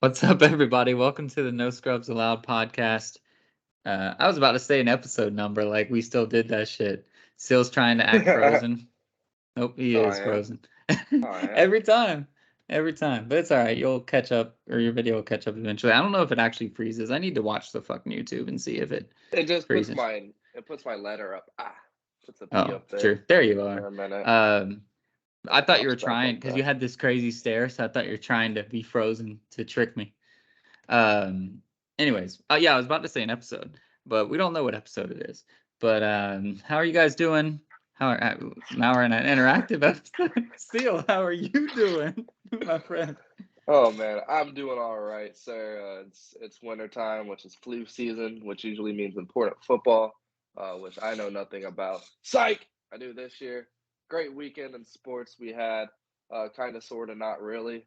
What's up, everybody? Welcome to the No Scrubs Allowed podcast. I was about to say an episode number, like we still did that shit. Sill's trying to act Oh, frozen. Nope, he I is am. frozen. Oh, I am. Every time. Every time. But it's all right. You'll catch up, or your video will catch up eventually. I don't know if it actually freezes. I need to watch the fucking YouTube and see if it It just freezes. puts my letter up. Puts a P Oh, up there sure. There you for are. a minute. I thought you were Pops back trying, up because though. you had this crazy stare, so I thought you were trying to be frozen to trick me. Um, anyways, yeah, I was about to say an episode, but we don't know what episode it is. But how are you guys doing? Now we're in an interactive episode. Seal, how are you doing, my friend? Oh man, I'm doing all right, sir. It's winter time, which is flu season, which usually means important football, which I know nothing about. Psych! I do this year. Great weekend in sports we had. Kind of, sort of, not really.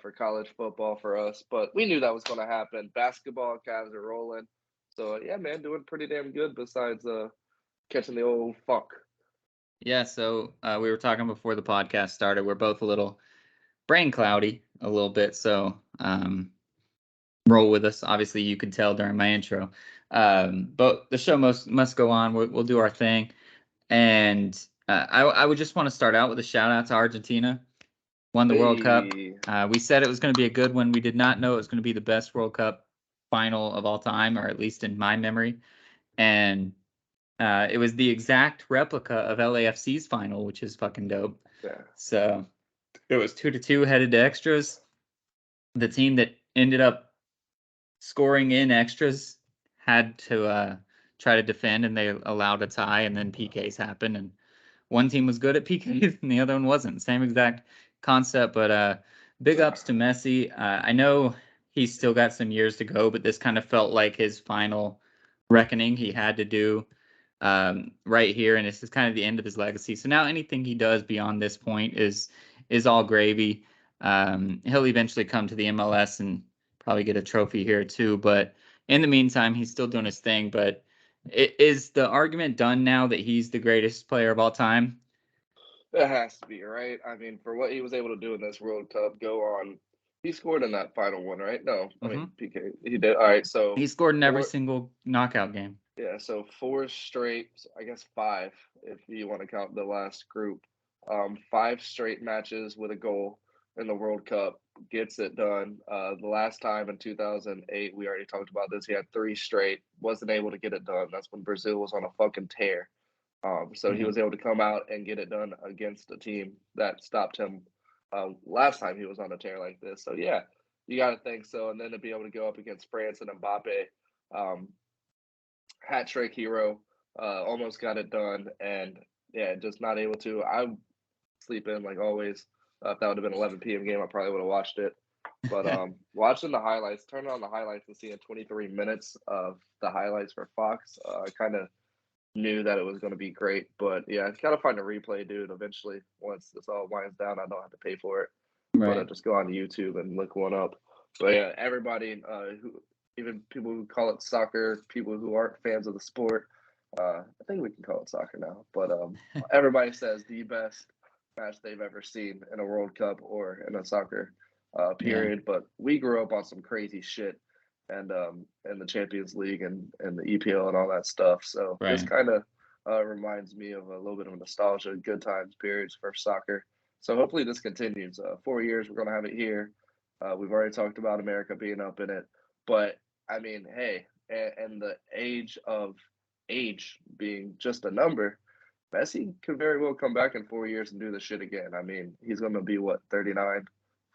For college football for us, but we knew that was going to happen. Basketball, Cavs are rolling. So yeah, man, doing pretty damn good. Besides catching the old funk. Yeah, so we were talking before the podcast started. We're both a little brain cloudy, a little bit. So roll with us. Obviously, you could tell during my intro. But the show must go on. We'll do our thing. And I would just want to start out with a shout out to Argentina. Won the World Cup. Hey, We said it was going to be a good one. We did not know it was going to be the best World Cup final of all time, or at least in my memory. And it was the exact replica of LAFC's final, which is fucking dope. yeah. So it was 2-2, headed to extras. The team that ended up scoring in extras had to try to defend, and they allowed a tie, and then PKs happened, and one team was good at PKs and the other one wasn't. Same exact concept, but big ups to Messi. I know he's still got some years to go, but this kind of felt like his final reckoning he had to do right here, and this is kind of the end of his legacy. So now anything he does beyond this point is all gravy. He'll eventually come to the MLS and probably get a trophy here too, but in the meantime, he's still doing his thing. But is the argument done now that he's the greatest player of all time? It has to be, right? I mean, for what he was able to do in this World Cup, go on. He scored in that final one, right? No, I Hmm. mean PK. He did. All right, so He scored in every four. single knockout game. Yeah, so four straight. I guess five, if you want to count the last group. Five straight matches with a goal in the World Cup gets it done. The last time in 2008, we already talked about this. He had three straight, wasn't able to get it done. That's when Brazil was on a fucking tear. So he Hmm. was able to come out and get it done against a team that stopped him last time he was on a tear like this. So yeah, you got to think so. And then to be able to go up against France and Mbappe, um, hat trick hero, almost got it done, and yeah, just not able to. I sleep in like always. If that would have been 11 p.m. game, I probably would have watched it. But watching the highlights, turning on the highlights and seeing 23 minutes of the highlights for Fox, I kind of knew that it was going to be great. But yeah, gotta find a replay, dude. Eventually, once this all winds down, I don't have to pay for it. But I Right. just go on YouTube and look one up. But yeah, everybody, who even people who call it soccer, people who aren't fans of the sport, I think we can call it soccer now. But everybody says the best match they've ever seen in a World Cup or in a soccer Yeah. period. But we grew up on some crazy shit and the Champions League and the EPL and all that stuff. So this Right. kind of reminds me of a little bit of nostalgia, good times periods for soccer. So hopefully this continues. 4 years, we're gonna have it here. We've already talked about America being up in it, but I mean, hey, and the age being just a number, Messi could very well come back in 4 years and do this shit again. I mean, he's gonna be what, 39,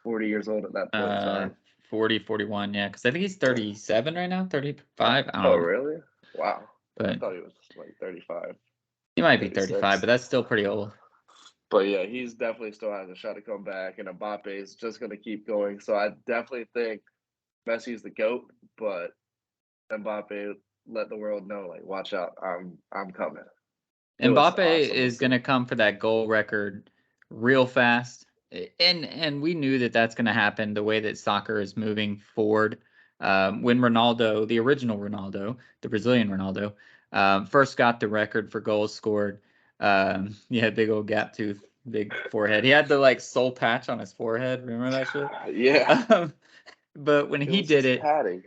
40 years old at that point in Uh, time. 40, 41, yeah, because I think he's 37 right now, 35. I Oh, don't know, really? Wow. I but thought he was like 35, he might be 35, 36. but that's still pretty old. But yeah, he's definitely still has a shot to come back, and Mbappe is just going to keep going. So I definitely think Messi's the GOAT, but Mbappe let the world know, like, watch out, I'm coming. It was Mbappe awesome to is going see. to come for that goal record real fast. And we knew that that's going to happen the way that soccer is moving forward. When Ronaldo, the original Ronaldo, the Brazilian Ronaldo, first got the record for goals scored, he had big old gap tooth, big forehead. He had the like soul patch on his forehead. Remember that shit? Yeah. Um, but when It he was did his it, padding.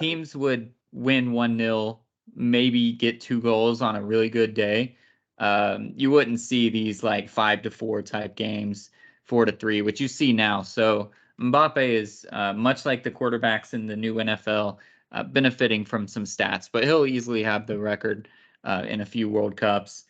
teams would win 1-0, maybe get 2 goals on a really good day. You wouldn't see these like 5-4 type games, 4-3, which you see now. So Mbappe is much like the quarterbacks in the new NFL, benefiting from some stats, but he'll easily have the record in a few World Cups.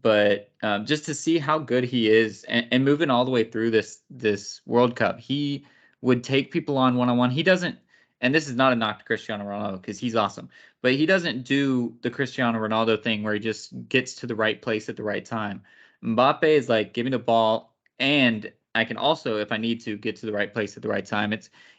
But just to see how good he is, and moving all the way through this World Cup, he would take people on one-on-one. He doesn't, and this is not a knock to Cristiano Ronaldo because he's awesome, but he doesn't do the Cristiano Ronaldo thing where he just gets to the right place at the right time. Mbappe is like, give me the ball, and I can also, if I need to, get to the right place at the right time.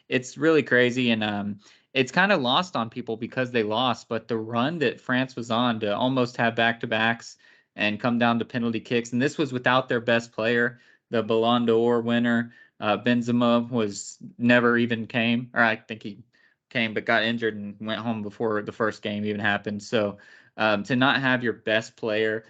It's really crazy, and it's kind of lost on people because they lost. But the run that France was on to almost have back-to-backs and come down to penalty kicks, and this was without their best player, the Ballon d'Or winner. Benzema was never even came, or I think he came but got injured and went home before the first game even happened. So to not have your best player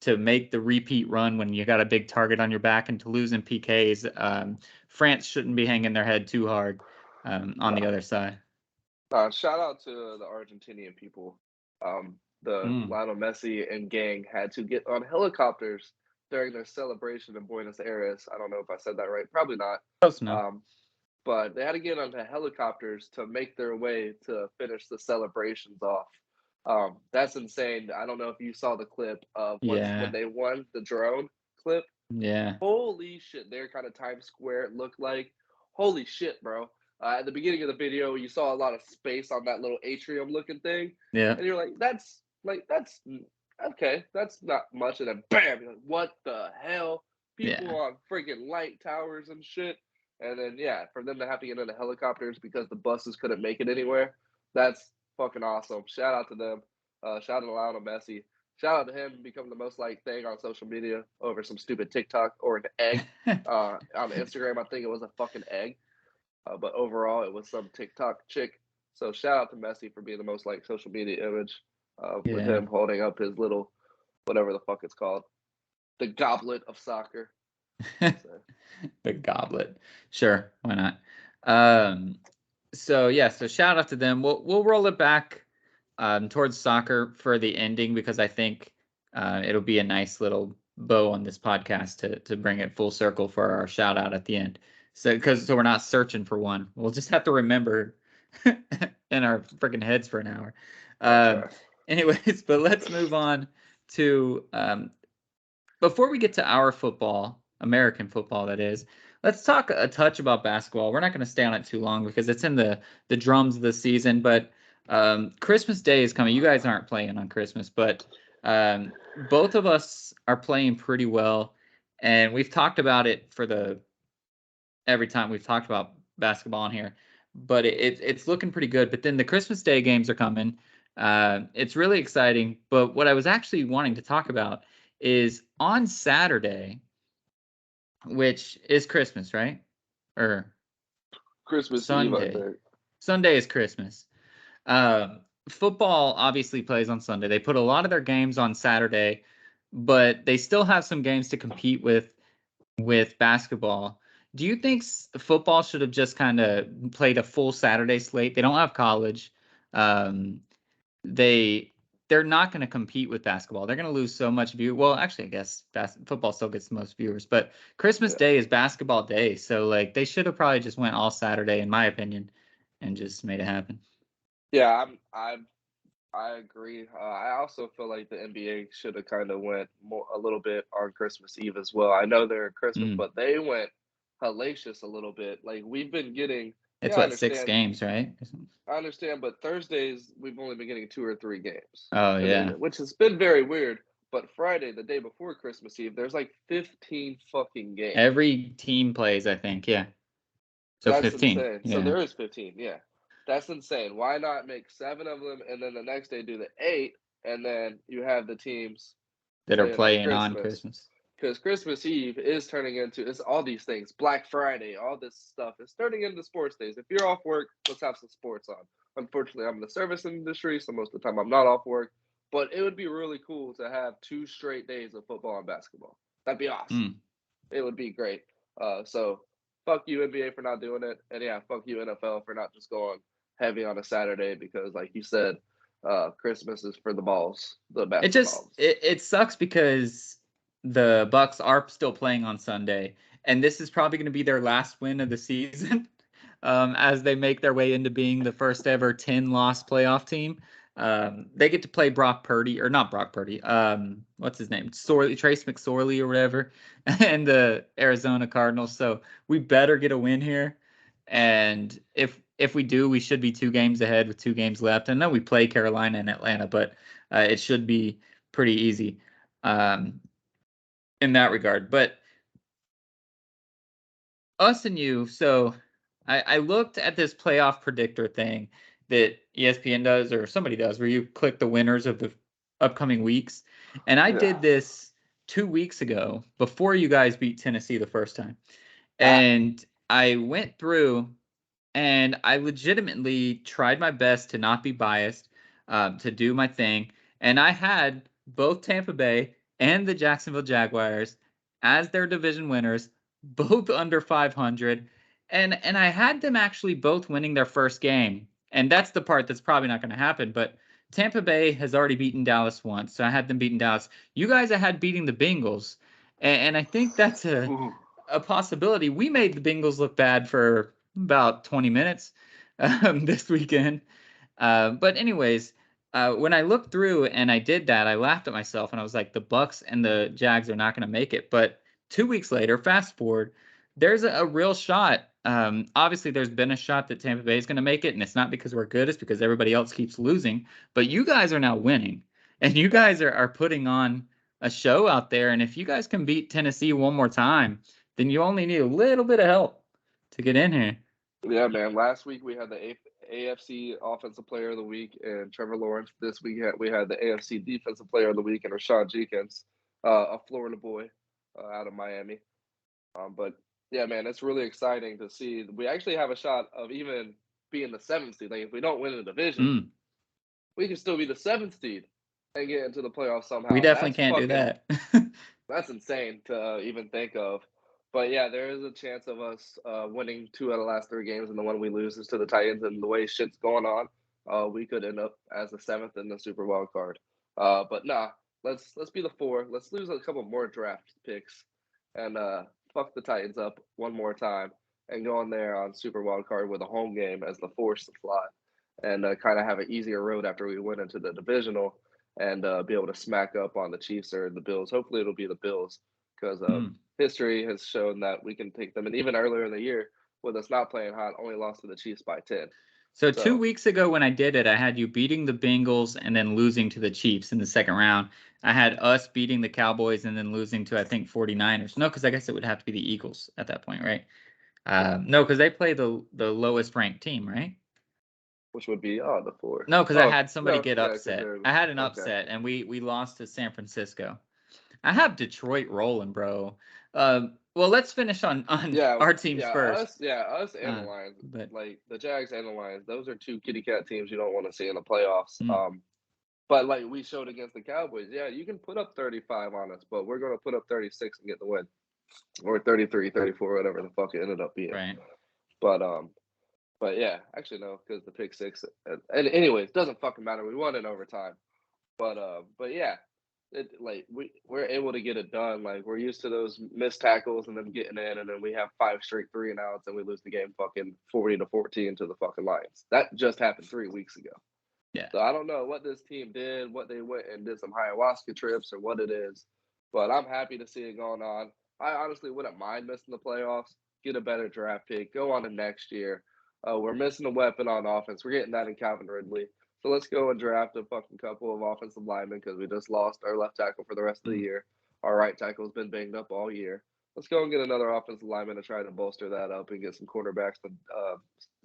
to make the repeat run when you got a big target on your back and to lose in PKs, France shouldn't be hanging their head too hard on the other side. Shout out to the Argentinian people. The Mm, Lionel Messi and gang had to get on helicopters during their celebration in Buenos Aires. I don't know if I said that right. Probably not. close enough. Um, but they had to get onto helicopters to make their way to finish the celebrations off. That's insane. I don't know if you saw the clip of once when Yeah, they won the drone clip. yeah, Holy shit! They're kind of Times Square. It looked like. Holy shit, bro! At the beginning of the video, you saw a lot of space on that little atrium-looking thing, yeah, and you're that's okay. That's not much. And then bam! You're like, what the hell? People yeah, on freaking light towers and shit. And then yeah, for them to have to get into helicopters because the buses couldn't make it anywhere, that's fucking awesome. Shout out to them. Shout out to Lionel Messi. Shout out to him becoming the most liked thing on social media over some stupid TikTok or an egg. On Instagram, I think it was a fucking egg. But overall, it was some TikTok chick. So shout out to Messi for being the most liked social media image with yeah. him holding up his little, whatever the fuck it's called, the goblet of soccer. So, The goblet. Sure, why not? Um, so yeah, so shout out to them. We'll roll it back towards soccer for the ending because I think it'll be a nice little bow on this podcast to bring it full circle for our shout out at the end. So we're not searching for one. We'll just have to remember in our freaking heads for an hour. I'll try. Anyways, but let's move on to before we get to our football, American football, that is, let's talk a touch about basketball. We're not going to stay on it too long because it's in the drums of the season. But Christmas Day is coming. You guys aren't playing on Christmas, but both of us are playing pretty well, and we've talked about it for the every time we've talked about basketball on here. But it's looking pretty good. But then the Christmas Day games are coming. It's really exciting. But what I was actually wanting to talk about is on Saturday, which is Christmas, right? Or Christmas Eve, I Sunday. think. Sunday is Christmas. Football obviously plays on Sunday. They put a lot of their games on Saturday, but they still have some games to compete with basketball. Do you think football should have just kind of played a full Saturday slate? They don't have college. Um, they they're not going to compete with basketball. They're going to lose so much view. Well, actually, I guess football still gets the most viewers, but Christmas Yeah. Day is basketball day, so like they should have probably just went all Saturday, in my opinion, and just made it happen. Yeah, I agree. I also feel like the NBA should have kind of went more a little bit on Christmas Eve as well. I know they're Christmas, Mm. but they went hellacious a little bit. Like we've been getting, It's yeah, what, 6 games, right? I understand, but Thursdays we've only been getting 2 or 3 games, Oh and then yeah. which has been very weird. But Friday, the day before Christmas Eve, there's like 15 fucking games. Every team plays, I think. Yeah. So That's 15. insane. So Yeah. there is 15, yeah. That's insane. Why not make 7 of them and then the next day do the 8 and then you have the teams That are playing on playing on Christmas? Christmas. Because Christmas Eve is turning into it's all these things. Black Friday, all this stuff is turning into sports days. If you're off work, let's have some sports on. Unfortunately, I'm in the service industry, so most of the time I'm not off work. But it would be really cool to have 2 straight days of football and basketball. That'd be awesome. Mm. It would be great. So fuck you NBA for not doing it, and yeah, fuck you NFL for not just going heavy on a Saturday because, like you said, Christmas is for the balls, the It just basketballs. it sucks because the Bucks are still playing on Sunday, and this is probably going to be their last win of the season, as they make their way into being the first ever 10-loss playoff team. They get to play Brock Purdy, or not Brock Purdy. What's his name? Trace McSorley or whatever, and the Arizona Cardinals. So we better get a win here. And if we do, we should be 2 games ahead with 2 games left. I know we play Carolina and Atlanta, but it should be pretty easy in that regard. But us and you, so I looked at this playoff predictor thing that ESPN does, or somebody does, where you click the winners of the upcoming weeks. And I did this 2 weeks ago before you guys beat Tennessee the first time. And I went through and I legitimately tried my best to not be biased, to do my thing. And I had both Tampa Bay and the Jacksonville Jaguars as their division winners, both under 500. And I had them actually both winning their first game. And that's the part that's probably not going to happen. But Tampa Bay has already beaten Dallas once, so I had them beating Dallas. You guys I had beating the Bengals. And I think that's a possibility. We made the Bengals look bad for about 20 minutes this weekend. But anyways, when I looked through and I did that, I laughed at myself and I was like, the Bucks and the Jags are not going to make it. But 2 weeks later, fast forward, there's a real shot. Obviously, there's been a shot that Tampa Bay is going to make it, and it's not because we're good; it's because everybody else keeps losing. But you guys are now winning, and you guys are putting on a show out there. And if you guys can beat Tennessee one more time, then you only need a little bit of help to get in here. Yeah, man. Last week we had the AFC Offensive Player of the Week and Trevor Lawrence. This week we had the AFC Defensive Player of the Week and Rashad Jenkins, a Florida boy out of Miami. But yeah, man, it's really exciting to see. We actually have a shot of even being the 7th seed. Like if we don't win the division, we can still be the 7th seed and get into the playoffs We somehow. definitely can't do that. That's insane to even think of. But yeah, there is a chance of us winning 2 out of the last 3 games, and the one we lose is to the Titans. And the way shit's going on, we could end up as the 7th in the Super Wild card. But nah, let's be the 4. Let's lose a couple more draft picks, and fuck the Titans up one more time, and go in there on Super Wild card with a home game as the force to fly, and kind of have an easier road after we went into the divisional, and be able to smack up on the Chiefs or the Bills. Hopefully, it'll be the Bills because history has shown that we can take them. And even earlier in the year, with us not playing hot, only lost to the Chiefs by 10. So 2 weeks ago when I did it, I had you beating the Bengals and then losing to the Chiefs in the second round. I had us beating the Cowboys and then losing to, I think, 49ers. No, because I guess it would have to be the Eagles at that point, right? No, because they play the lowest ranked team, right? Which would be the 4. No, because I had somebody get upset. I had an okay. upset, and we lost to San Francisco. I have Detroit rolling, bro. Well, let's finish on our teams first. Us and the Lions. But like the Jags and the Lions, those are 2 kitty cat teams you don't want to see in the playoffs. But like we showed against the Cowboys, yeah, you can put up 35 on us, but we're going to put up 36 and get the win. Or 33, 34, whatever the fuck it ended up being. Right. But yeah, actually no, because the pick 6. And anyways, doesn't fucking matter. We won in overtime. But yeah, we're able to get it done. Like we're used to those missed tackles and them getting in, and then we have 5 straight 3 and outs, and we lose the game fucking 40-14 to the fucking Lions. That just happened 3 weeks ago. Yeah. So I don't know what this team did, what they went and did some ayahuasca trips or what it is, but I'm happy to see it going on. I honestly wouldn't mind missing the playoffs. Get a better draft pick. Go on to next year. We're missing a weapon on offense. We're getting that in Calvin Ridley. So let's go and draft a fucking couple of offensive linemen because we just lost our left tackle for the rest of the year. Our right tackle's been banged up all year. Let's go and get another offensive lineman to try to bolster that up and get some quarterbacks and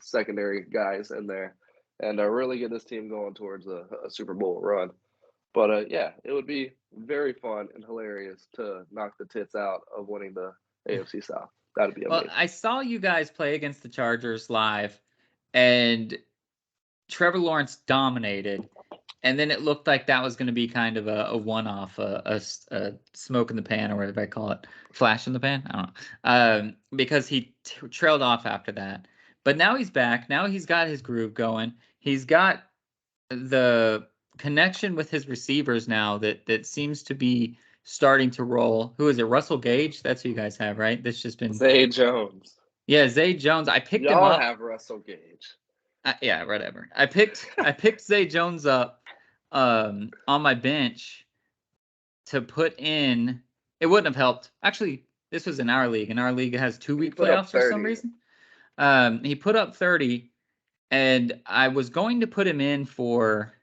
secondary guys in there and really get this team going towards a Super Bowl run. But yeah, it would be very fun and hilarious to knock the tits out of winning the AFC South. That'd be amazing. Well, I saw you guys play against the Chargers live, and Trevor Lawrence dominated. And then it looked like that was going to be kind of a one-off, a smoke in the pan, or whatever I call it, flash in the pan. I don't know, because he trailed off after that. But now he's back. Now he's got his groove going. He's got the connection with his receivers now that seems to be starting to roll. Who is it? Russell Gage? That's who you guys have, right? That's just been Zay Jones. Yeah, Zay Jones. I picked him Y'all up. have Russell Gage. Yeah, whatever. I picked Zay Jones up on my bench to put in. It wouldn't have helped. Actually, this was in our league, and our league has 2-week put up playoffs for some 30. reason. He put up 30, and I was going to put him in for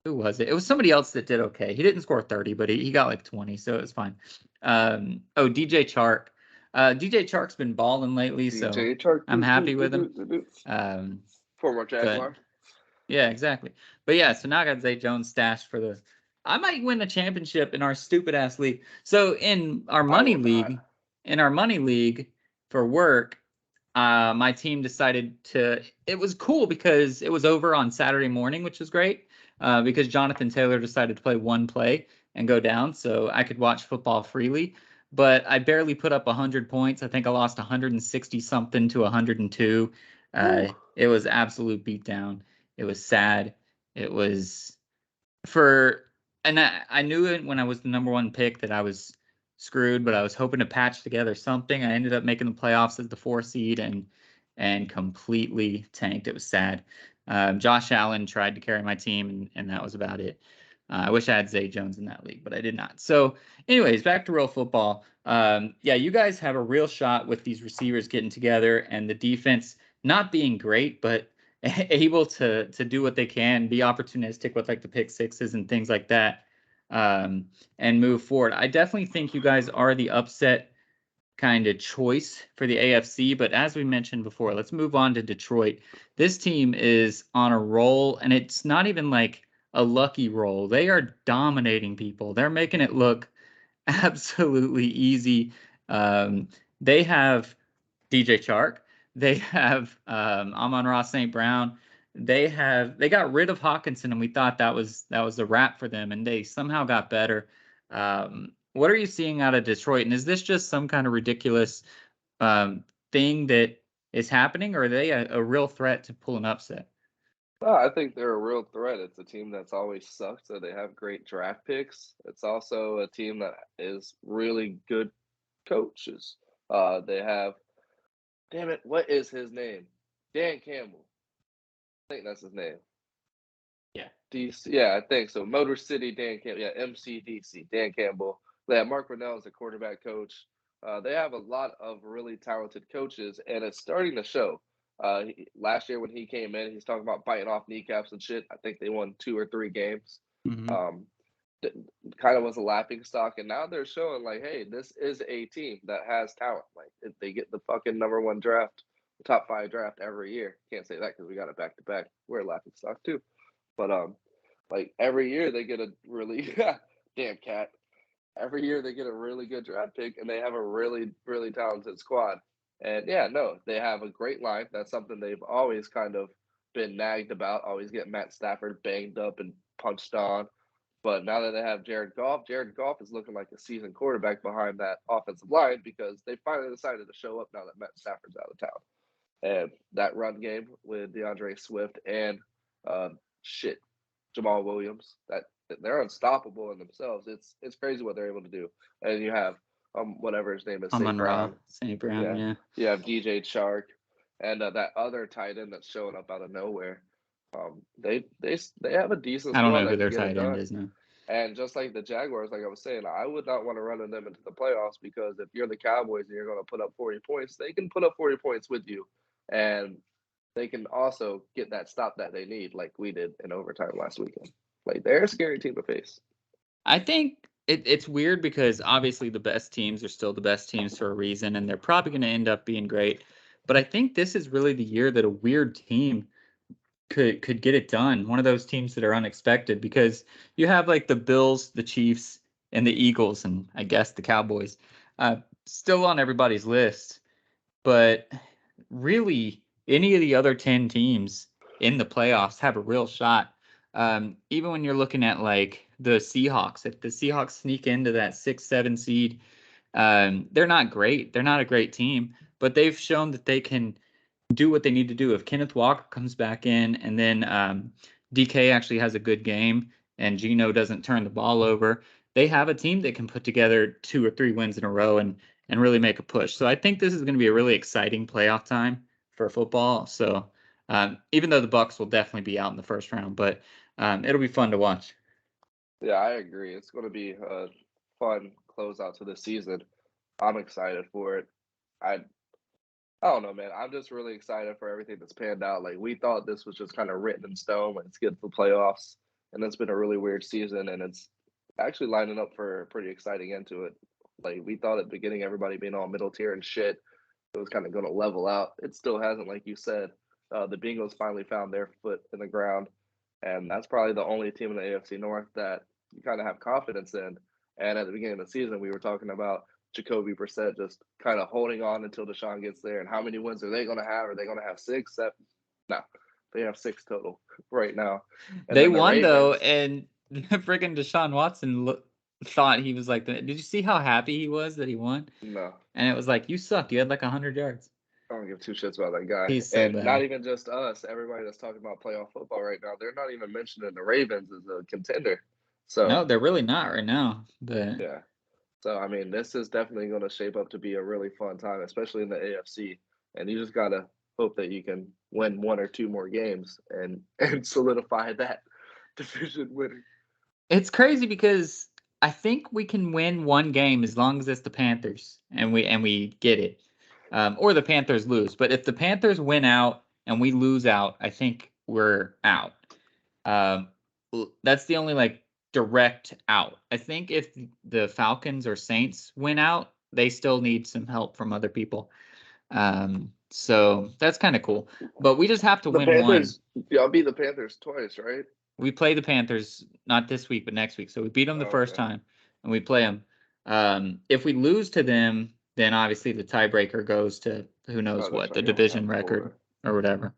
who was it? It was somebody else that did okay. He didn't score 30, but he got like 20, so it was fine. DJ Chark. DJ Chark's been balling lately, so DJ Chark. I'm happy with him. Former Jaguar. Yeah, exactly. But yeah, so now I got Zay Jones stashed for the. I might win a championship in our stupid ass league. So in our money league for work, my team decided to. It was cool because it was over on Saturday morning, which was great. Because Jonathan Taylor decided to play one play and go down, so I could watch football freely. But I barely put up 100 points. I think I lost 160 something to 102. It was absolute beatdown. It was sad. It was and I knew it when I was the number one pick that I was screwed, but I was hoping to patch together something. I ended up making the playoffs as the 4 seed and completely tanked. It was sad. Josh Allen tried to carry my team, and that was about it. I wish I had Zay Jones in that league, but I did not. So, anyways, back to real football. Yeah, you guys have a real shot with these receivers getting together and the defense not being great, but able to do what they can, be opportunistic with like the pick sixes and things like that, and move forward. I definitely think you guys are the upset kind of choice for the AFC. But as we mentioned before, let's move on to Detroit. This team is on a roll, and it's not even like a lucky roll. They are dominating people. They're making it look absolutely easy. They have DJ Chark. They have Amon-Ra St. Brown. They got rid of Hawkinson, and we thought that was a wrap for them, and they somehow got better. What are you seeing out of Detroit? And is this just some kind of ridiculous thing that is happening, or are they a real threat to pull an upset? Well, I think they're a real threat. It's a team that's always sucked, so they have great draft picks. It's also a team that is really good coaches. They have, damn it, what is his name? Dan Campbell. I think that's his name. Yeah. DC, yeah, I think so. Motor City Dan Campbell. Yeah, MCDC, Dan Campbell. They have Mark Brunell as a quarterback coach. They have a lot of really talented coaches, and it's starting to show. Last year when he came in, he's talking about biting off kneecaps and shit. I think they won 2 or 3 games. Mm-hmm. Kind of was a laughing stock, and now they're showing like, hey, this is a team that has talent. Like if they get the fucking number 1 draft, top 5 draft every year. Can't say that because we got it back to back. We're a laughing stock too, but like every year they get a really damn cat. Every year they get a really good draft pick, and they have a really really talented squad. And yeah, no, they have a great line. That's something they've always kind of been nagged about. Always get Matt Stafford banged up and punched on. But now that they have Jared Goff is looking like a seasoned quarterback behind that offensive line because they finally decided to show up now that Matt Stafford's out of town. And that run game with DeAndre Swift and Jamal Williams, that they're unstoppable in themselves. It's crazy what they're able to do. And you have whatever his name is, St. Brown. St. Brown, yeah. You have DJ Chark and that other tight end that's showing up out of nowhere. They have a decent I don't squad know who that their can get it tight end done. is now. And just like the Jaguars, like I was saying, I would not want to run them into the playoffs because if you're the Cowboys and you're going to put up 40 points, they can put up 40 points with you. And they can also get that stop that they need, like we did in overtime last weekend. Like they're a scary team to face. I think it's weird because obviously the best teams are still the best teams for a reason, and they're probably going to end up being great. But I think this is really the year that a weird team could get it done. One of those teams that are unexpected because you have like the Bills, the Chiefs, and the Eagles, and I guess the Cowboys still on everybody's list. But really, any of the other 10 teams in the playoffs have a real shot. Even when you're looking at like the Seahawks, if the Seahawks sneak into that 6-7 seed, they're not great. They're not a great team, but they've shown that they can do what they need to do. If Kenneth Walker comes back in and then DK actually has a good game and Geno doesn't turn the ball over, they have a team that can put together 2 or 3 wins in a row and really make a push. So I think this is going to be a really exciting playoff time for football. So even though the Bucs will definitely be out in the first round, but it'll be fun to watch. Yeah, I agree. It's going to be a fun closeout to the season. I'm excited for it. I I don't know, man. I'm just really excited for everything that's panned out. Like we thought this was just kind of written in stone. Let's get to the playoffs, and it's been a really weird season, and it's actually lining up for a pretty exciting end to it. Like we thought at the beginning, everybody being all middle tier and shit, it was kind of going to level out. It still hasn't, like you said. The Bengals finally found their foot in the ground, and that's probably the only team in the AFC North that you kind of have confidence in. And at the beginning of the season, we were talking about Jacoby Brissett just kind of holding on until Deshaun gets there. And how many wins are they going to have? Are they going to have 6, 7? No, they have 6 total right now. And They then the won though, Ravens. and freaking Deshaun Watson thought he was like did you see how happy he was that he won? No, And it was like, you sucked. You had like 100 yards. I don't give 2 shits about that guy. He's so And not bad. even just us. Everybody that's talking about playoff football right now, they're not even mentioning the Ravens as a contender. So No, they're really not right now. But yeah. So I mean, this is definitely going to shape up to be a really fun time, especially in the AFC. And you just gotta hope that you can win 1 or 2 more games and solidify that division winner. it's crazy because I think we can win one game as long as it's the Panthers and we get it. Or the Panthers lose. But if the Panthers win out and we lose out, I think we're out. Um, that's the only like direct out. I think if the Falcons or Saints win out, they still need some help from other people. So that's kind of cool. But we just have to The win one. Panthers, y'all beat the Panthers twice, right? We play the Panthers not this week, but next week. So we beat them the Oh, first okay. time, and we play them. If we lose to them, then obviously the tiebreaker goes to who knows Oh, that's what, right. the You only have division 4. record or whatever.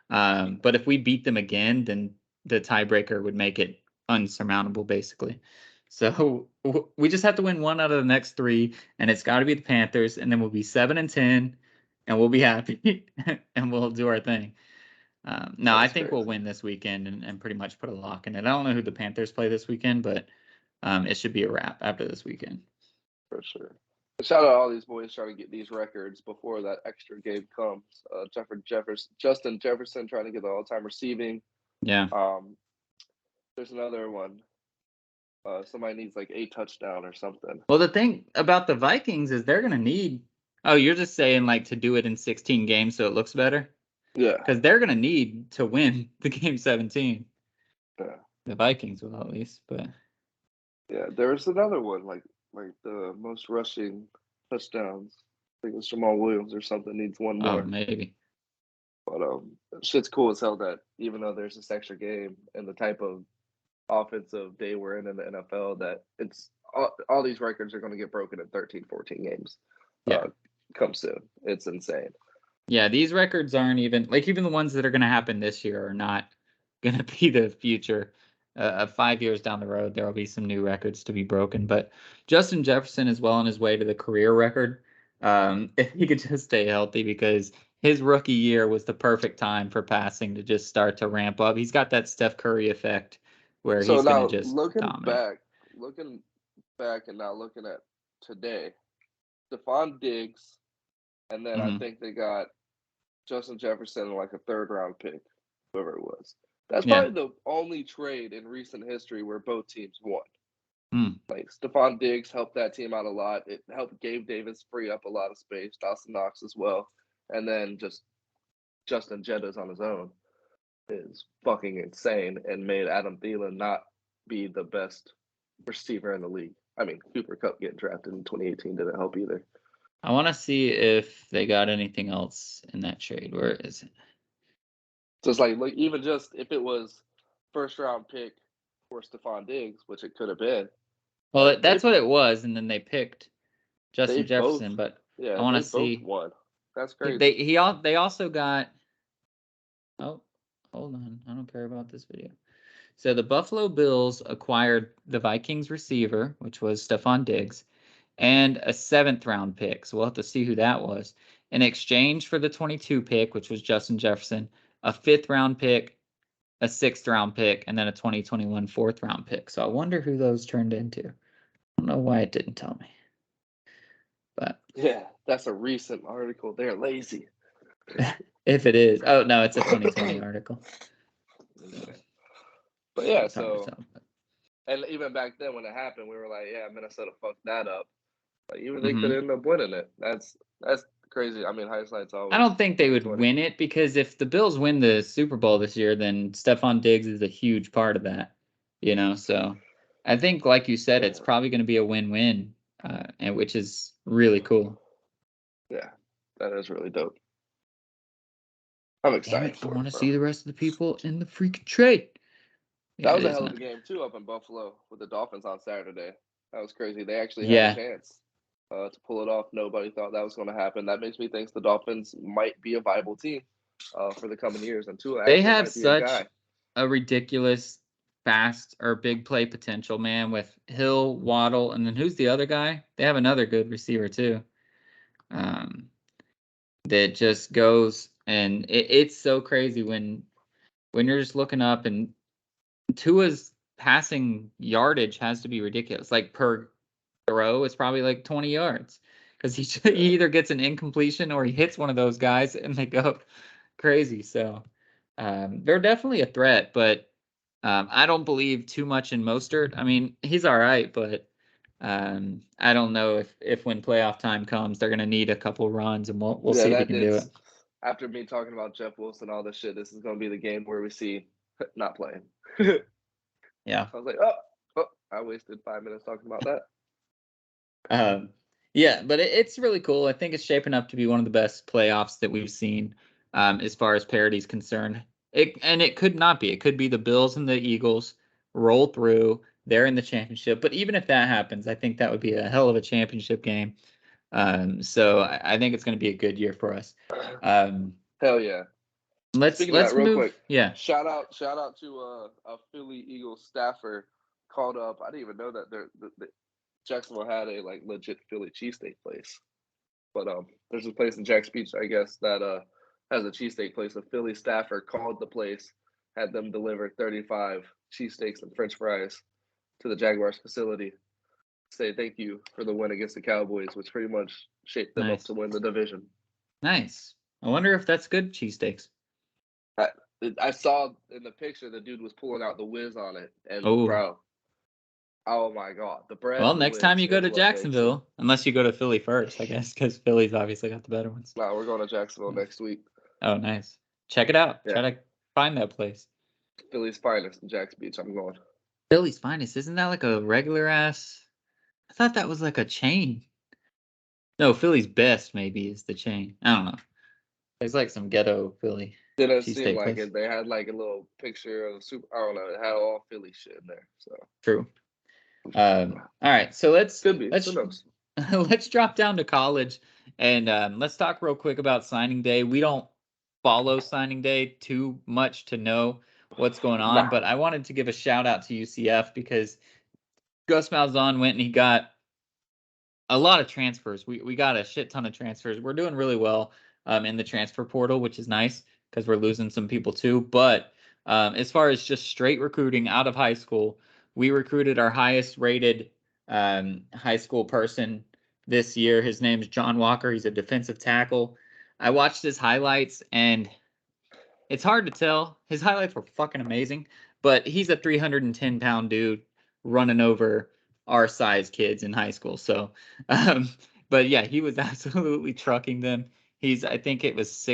But if we beat them again, then the tiebreaker would make it unsurmountable, basically. So we just have to win one out of the next 3, and it's got to be the Panthers, and then we'll be 7-10, and we'll be happy, and we'll do our thing. No, I That's think we'll crazy win this weekend and pretty much put a lock in it. I don't know who the Panthers play this weekend, but it should be a wrap after this weekend. for sure. Shout out to all these boys trying to get these records before that extra game comes. Justin Jefferson trying to get the all-time receiving. Yeah. There's another one. Somebody needs like 8 touchdown or something. Well, the thing about the Vikings is they're going to need. Oh, you're just saying like to do it in 16 games so it looks better? Yeah. Because they're going to need to win the game 17. Yeah. The Vikings will at least, but Yeah. There's another one like the most rushing touchdowns. I think it's Jamal Williams or something needs one oh, more. maybe. But shit's cool as hell that even though there's this extra game and the type of offensive day we're in the NFL, that it's all these records are going to get broken in 13, 14 games. Yeah. Come soon. It's insane. Yeah, these records aren't even like even the ones that are going to happen this year are not going to be the future. 5 years down the road, there will be some new records to be broken. But Justin Jefferson is well on his way to the career record. If he could just stay healthy, because his rookie year was the perfect time for passing to just start to ramp up. He's got that Steph Curry effect where So he's going to now just dominate. looking back and now looking at today, Stephon Diggs, and then I Hmm. think they got Justin Jefferson like a 3rd round pick, whoever it was. That's Yeah. probably the only trade in recent history where both teams won. Mm. Like Stephon Diggs helped that team out a lot. It helped Gabe Davis free up a lot of space, Dawson Knox as well. And then just Justin Jettas on his own is fucking insane and made Adam Thielen not be the best receiver in the league. I mean, Cooper Kupp getting drafted in 2018 didn't help either. I want to see if they got anything else in that trade. Where is it? So it's like even just if it was 1st round pick for Stephon Diggs, which it could have been, Well, that's what it was, and then they picked they Justin both Jefferson. But I yeah, want they to both see. won. That's crazy. They also got. Oh, hold on. I don't care about this video. So the Buffalo Bills acquired the Vikings receiver, which was Stephon Diggs, and a 7th-round pick. So we'll have to see who that was. In exchange for the 22 pick, which was Justin Jefferson, a 5th-round pick, a 6th-round pick, and then a 2021 4th-round pick. So I wonder who those turned into. I don't know why it didn't tell me. But Yeah, that's a recent article. They're lazy. if it is. Oh, no, it's a 2020 article. But yeah, It's hard to so tell. and even back then when it happened, we were like, yeah, Minnesota fucked that up. Like even they Mhm. could end up winning it. That's crazy. I mean, hindsight's always. I don't think they would 2020. win it because if the Bills win the Super Bowl this year, then Stephon Diggs is a huge part of that, So I think, like you said, it's Yeah. probably going to be a win-win, and which is really cool. Yeah, that is really dope. I'm Damn excited it! I for want it, to bro. see the rest of the people in the freaking trade. Yeah, That it was a is hell of not. a game too up in Buffalo with the Dolphins on Saturday. That was crazy. They actually had a Yeah, chance to pull it off. Nobody thought that was going to happen. That makes me think the Dolphins might be a viable team for the coming years, and Tua they actually have might be a such guy. a ridiculous fast or big play potential, man, with Hill, Waddle, and then who's the other guy? They have another good receiver too. That just goes and it's so crazy when you're just looking up and Tua's passing yardage has to be ridiculous. Like per throw, it's probably like 20 yards because he either gets an incompletion or he hits one of those guys and they go crazy. So they're definitely a threat, but I don't believe too much in Mostert. I mean, he's all right, but I don't know if when playoff time comes, they're gonna need a couple runs, and we'll Yeah, see if he that can do it. is. After me talking about Jeff Wilson, all this shit, this is going to be the game where we see not playing. I Yeah. was like, oh, I wasted 5 minutes talking about that. Um, yeah, but it's really cool. I think it's shaping up to be one of the best playoffs that we've seen as far as parity is concerned. It could not be. It could be the Bills and the Eagles roll through. They're in the championship. But even if that happens, I think that would be a hell of a championship game. So I think it's going to be a good year for us. Hell yeah. Speaking of that, Let's real move. quick, Yeah. shout out to a Philly Eagles staffer called up. I didn't even know that Jacksonville had a like legit Philly cheesesteak place, but there's a place in Jack's Beach, I guess, that has a cheesesteak place. A Philly staffer called the place, had them deliver 35 cheesesteaks and French fries to the Jaguars facility. Say thank you for the win against the Cowboys, which pretty much shaped them up Nice. to win the division. Nice. I wonder if that's good cheesesteaks. I saw in the picture the dude was pulling out the whiz on it, and Oh, bro, oh my god, the bread well, and the next time whiz you go is to what makes it. Jacksonville, unless you go to Philly first, I guess, because Philly's obviously got the better ones. No, we're going to Jacksonville next week. Oh, nice. Check it out. Yeah, Try to find that place. Philly's finest in Jack's Beach. I'm going. Philly's Finest. Isn't that like a regular ass? I thought that was like a chain. No, Philly's Best maybe is the chain. I don't know. There's like some ghetto Philly Didn't seem cheesesteak like place. it. They had like a little picture of super. I don't know. It had all Philly shit in there. So True. All right, so could be. Who let's knows? let's drop down to college and let's talk real quick about signing day. We don't follow signing day too much to know what's going on, Nah. but I wanted to give a shout out to UCF because Gus Malzahn went and he got a lot of transfers. We got a shit ton of transfers. We're doing really well in the transfer portal, which is nice because we're losing some people too. But as far as just straight recruiting out of high school, we recruited our highest rated high school person this year. His name's John Walker. He's a defensive tackle. I watched his highlights and it's hard to tell. His highlights were fucking amazing, but he's a 310-pound dude running over our size kids in high school. So, but yeah, he was absolutely trucking them. I think it was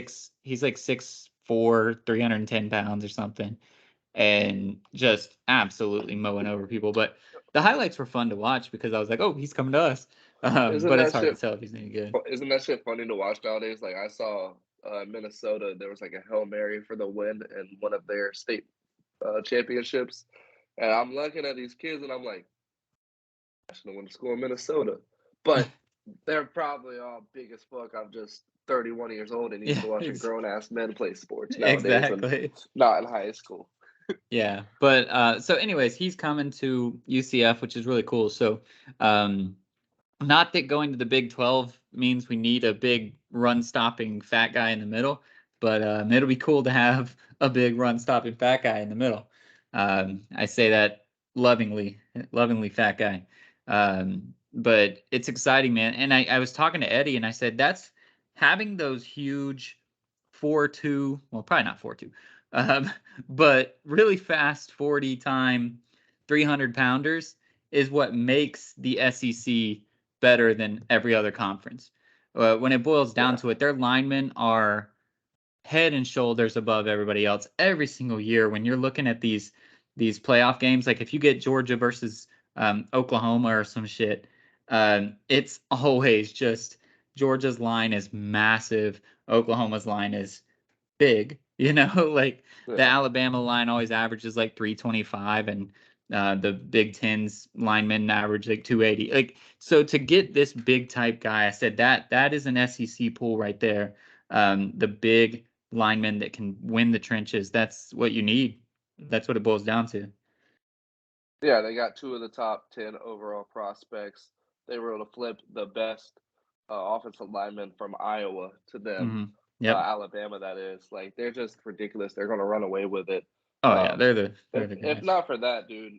he's like 6'4", 310 pounds or something, and just absolutely mowing over people. But the highlights were fun to watch because I was like, oh, he's coming to us. Isn't But it's that hard to shit? tell if he's any good. Isn't that shit funny to watch nowadays? Like I saw Minnesota. There was like a Hail Mary for the win in one of their state championships, and I'm looking at these kids and I'm like, I should have went to school in Minnesota, but they're probably all big as fuck. I'm just 31 years old and used Yeah, to watching grown ass men play sports nowadays, and exactly. not in high school. Yeah, but so anyways, he's coming to UCF, which is really cool. So not that going to the Big 12 means we need a big run-stopping fat guy in the middle, but it'll be cool to have a big run-stopping fat guy in the middle. I say that lovingly, lovingly fat guy. But it's exciting, man. And I was talking to Eddie, and I said that's having those huge 4.2, well, probably not 4.2, um, but really fast 40 time 300 pounders is what makes the SEC better than every other conference. When it boils down to it, their linemen are head and shoulders above everybody else every single year. When you're looking at these playoff games, like if you get Georgia versus Oklahoma or some shit, it's always just Georgia's line is massive, Oklahoma's line is big, like the Yeah. Alabama line always averages like 325 and the Big Ten's linemen average like 280. Like, so to get this big type guy, I said that is an SEC pool right there. The big lineman that can win the trenches. That's what you need. That's what it boils down to. Yeah, they got 2 of the top 10 overall prospects. They were able to flip the best offensive lineman from Iowa to them, Yep. Alabama. That is like they're just ridiculous. They're going to run away with it. Oh yeah, Um, they're the if guys. not for that, dude,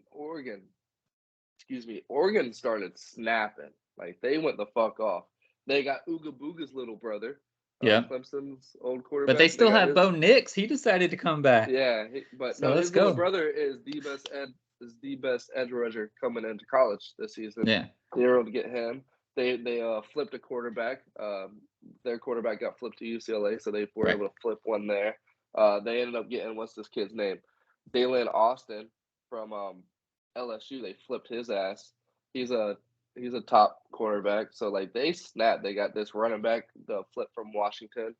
Oregon started snapping. Like they went the fuck off. They got Ooga Booga's little brother, Yep. Clemson's old But they quarterback. They still got have his. Bo Nix. He decided to come back. Yeah, but So no, let's his little go. brother is the best edge rusher coming into college this season. Yeah. They were able to get him. They flipped a quarterback. Their quarterback got flipped to UCLA, so they were Right. able to flip one there. They ended up getting what's this kid's name? Dalen Austin from LSU. They flipped his ass. He's a top quarterback. So like they snapped. They got this running back, the flip from Washington.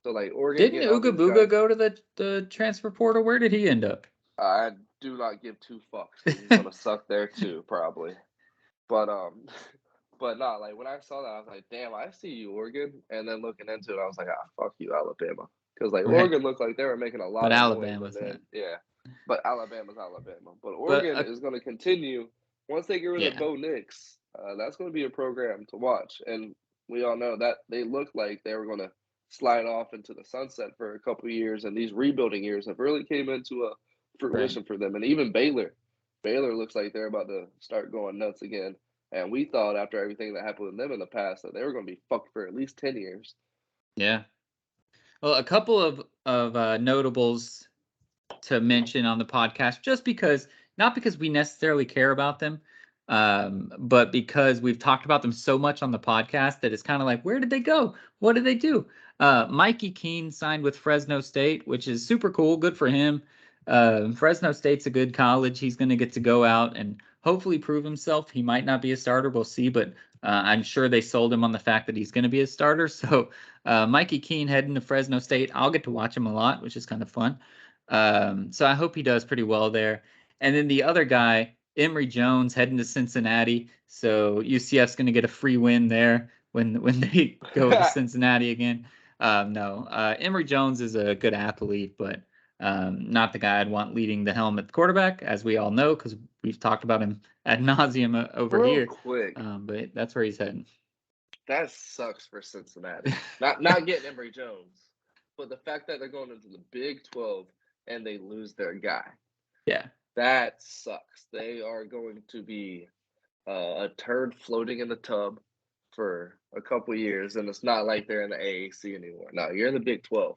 So like Oregon Didn't getting all Ooga these Booga guys. go to the transfer portal? Where did he end up? I do not give 2 fucks because he's gonna suck there too, probably. But but not like when I saw that, I was like, damn, I see you, Oregon. And then looking into it, I was like, fuck you, Alabama, because like Right. Oregon looked like they were making a But lot of noise, and Alabama's in then it. yeah, but Alabama's Alabama. But But Oregon is going to continue once they get rid of yeah. Bo Nix. That's going to be a program to watch, and we all know that they looked like they were going to slide off into the sunset for a couple of years, and these rebuilding years have really came into a Right. fruition for them. And even Baylor looks like they're about to start going nuts again. And we thought after everything that happened with them in the past that they were going to be fucked for at least 10 years. Yeah. Well, a couple of notables to mention on the podcast, just because not because we necessarily care about them, but because we've talked about them so much on the podcast that it's kind of like, where did they go? What did they do? Mikey Keene signed with Fresno State, which is super cool. Good for him. Fresno State's a good college. He's going to get to go out and hopefully prove himself. He might not be a starter. We'll see, but I'm sure they sold him on the fact that he's going to be a starter. So Mikey Keene heading to Fresno State. I'll get to watch him a lot, which is kind of fun. So I hope he does pretty well there. And then the other guy, Emory Jones, heading to Cincinnati. So UCF's going to get a free win there when they go to Cincinnati again. No, Emory Jones is a good athlete, but not the guy I'd want leading the helm at the quarterback, as we all know, because we've talked about him ad nauseum over Real here. quick, But that's where he's heading. that sucks for Cincinnati. Not getting Emory Jones, but the fact that they're going into the Big 12 and they lose their guy. Yeah. That sucks. They are going to be a turd floating in the tub for a couple years, and it's not like they're in the AAC anymore. No, you're in the Big 12.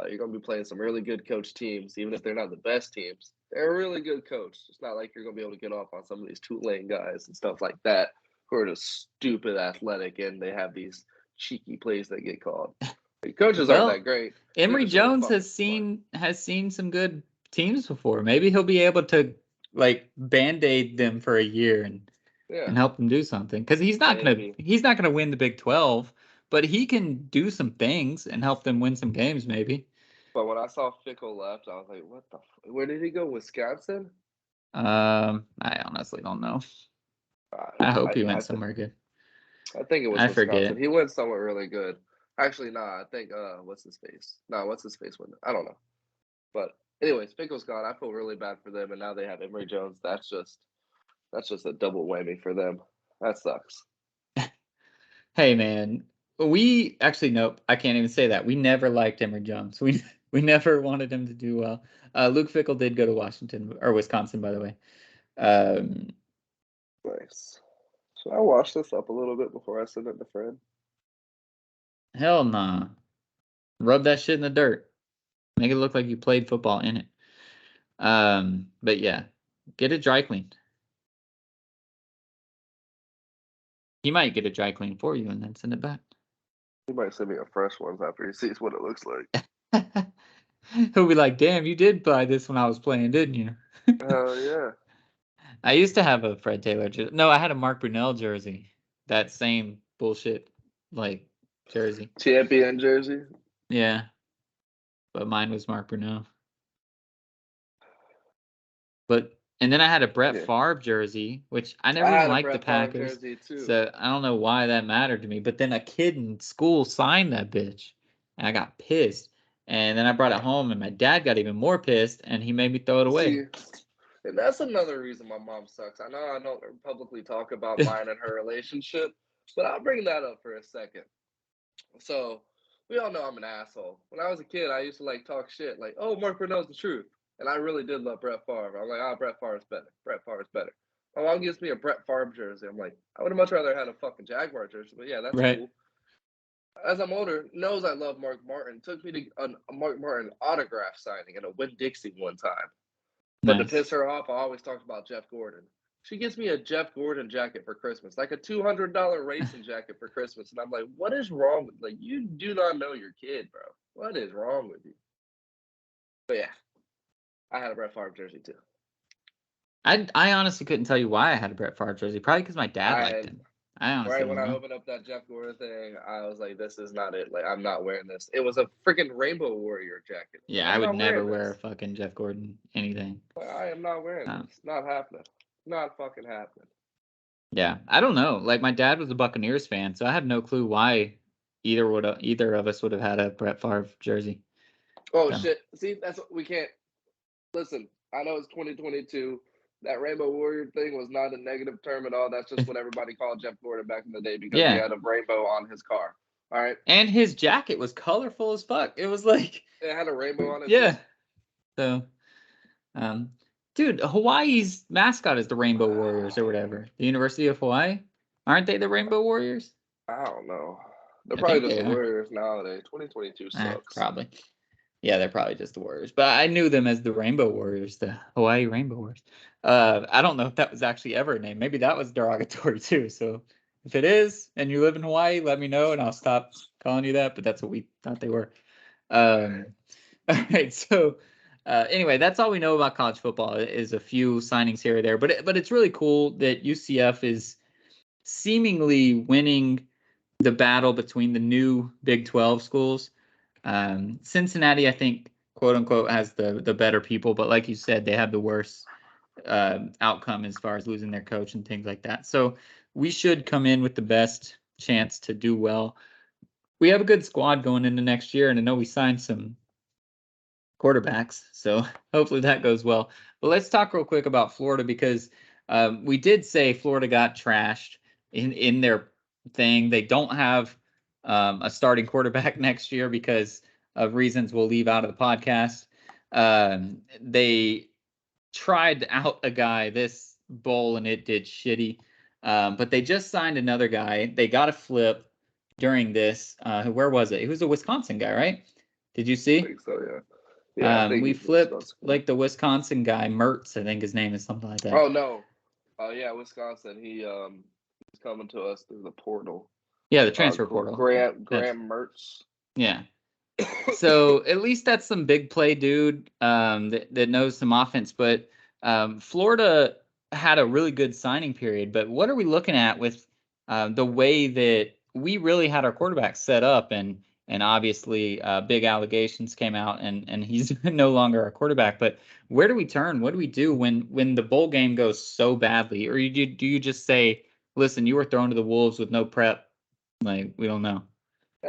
You're going to be playing some really good coach teams, even if they're not the best teams. They're a really good coach. It's not like you're going to be able to get off on some of these Tulane guys and stuff like that who are just stupid athletic and they have these cheeky plays that get called. The coaches aren't that Well, great. They're Emory just really Jones fucking smart. has seen some good teams before. Maybe he'll be able to like band-aid them for a year Yeah, and help them do something. Because maybe. he's not gonna win the Big 12, but he can do some things and help them win some games, maybe. But when I saw Fickle left, I was like, what the where did he go? Wisconsin? I honestly don't know. Uh, I hope he I, went I, th- somewhere good. I think it was I Wisconsin. forget. He went somewhere really good. Actually, nah, I think what's his face? Nah, what's his face went? I don't know. But Anyways, Fickle's gone. I feel really bad for them, and now they have Emory Jones. That's just a double whammy for them. That sucks. Hey man, we actually nope. I can't even say that. We never liked Emory Jones. We never wanted him to do well. Luke Fickle did go to Washington or Wisconsin, by the way. Nice. Should I wash this up a little bit before I send it to Fred? Hell nah. Rub that shit in the dirt. Make it look like you played football in it. But yeah, get it dry cleaned. He might get it dry cleaned for you and then send it back. He might send me a fresh one after he sees what it looks like. He'll be like, damn, you did buy this when I was playing, didn't you? Hell yeah. I used to have a Fred Taylor jersey. No, I had a Mark Brunell jersey. That same bullshit, like, jersey. Champion jersey? Yeah. But mine was Mark Brunell. And then I had a Brett Favre jersey, which I never even liked the Packers. So I don't know why that mattered to me. But then a kid in school signed that bitch. And I got pissed. And then I brought it home, and my dad got even more pissed, and he made me throw it away. See, and that's another reason my mom sucks. I know I don't publicly talk about mine and her relationship, but I'll bring that up for a second. So we all know I'm an asshole. When I was a kid, I used to like talk shit, like, "Oh, Mark Brunell's the truth," and I really did love Brett Favre. I'm like, "Oh, Brett Favre's better. Brett Favre's better." My mom gives me a Brett Favre jersey. I'm like, I would have much rather had a fucking Jaguar jersey, but yeah, that's Right. cool. As I'm older, knows I love Mark Martin. Took me to a Mark Martin autograph signing at a Winn-Dixie one time. But to piss her off, I always talked about Jeff Gordon. She gets me a Jeff Gordon jacket for Christmas, like a $200 racing jacket for Christmas. And I'm like, what is wrong with, like, you do not know your kid, bro. What is wrong with you? But yeah, I had a Brett Favre jersey too. I honestly couldn't tell you why I had a Brett Favre jersey. Probably because my dad liked him. I honestly when I opened up that Jeff Gordon thing, I was like, this is not it. Like, I'm not wearing this. It was a freaking Rainbow Warrior jacket. Yeah, I would never wear a fucking Jeff Gordon anything. I am not wearing this. Not happening. Not fucking happening. Yeah, I don't know. Like, my dad was a Buccaneers fan, so I have no clue why either of us would have had a Brett Favre jersey. Oh shit! See, that's what we can't. Listen, I know it's 2022. That Rainbow Warrior thing was not a negative term at all. That's just what everybody called Jeff Gordon back in the day because he had a rainbow on his car. All right. And his jacket was colorful as fuck. It was like it had a rainbow on it. Yeah. Too. So, dude, Hawaii's mascot is the Rainbow Warriors or whatever. The University of Hawaii, aren't they the Rainbow Warriors? I don't know. They're probably just the Warriors nowadays. 2022 sucks. Probably. Yeah, they're probably just the Warriors. But I knew them as the Rainbow Warriors, the Hawaii Rainbow Warriors. I don't know if that was actually ever a name. Maybe that was derogatory too. So if it is, and you live in Hawaii, let me know and I'll stop calling you that. But that's what we thought they were. All right. So anyway, that's all we know about college football is a few signings here or there. But it's really cool that UCF is seemingly winning the battle between the new Big 12 schools. Cincinnati, I think, quote unquote, has the better people, but like you said, they have the worst outcome as far as losing their coach and things like that. So we should come in with the best chance to do well. We have a good squad going into next year, and I know we signed some quarterbacks, so hopefully that goes well. But let's talk real quick about Florida because we did say Florida got trashed in their thing. They don't have a starting quarterback next year because of reasons we'll leave out of the podcast. They tried out a guy this bowl and it did shitty. But they just signed another guy. They got a flip during this. Where was it? He was a Wisconsin guy, right? Did you see? I think so, yeah. Yeah, we flipped like the Wisconsin guy, Mertz, I think his name is something like that. Oh no. Oh yeah, Wisconsin. He's coming to us through the portal. Yeah, the transfer portal. Graham Mertz. Yeah. So at least that's some big play dude that knows some offense. But Florida had a really good signing period. But what are we looking at with the way that we really had our quarterback set up and obviously big allegations came out and he's no longer our quarterback. But where do we turn? What do we do when the bowl game goes so badly? Or do you just say, listen, you were thrown to the wolves with no prep? Like, we don't know.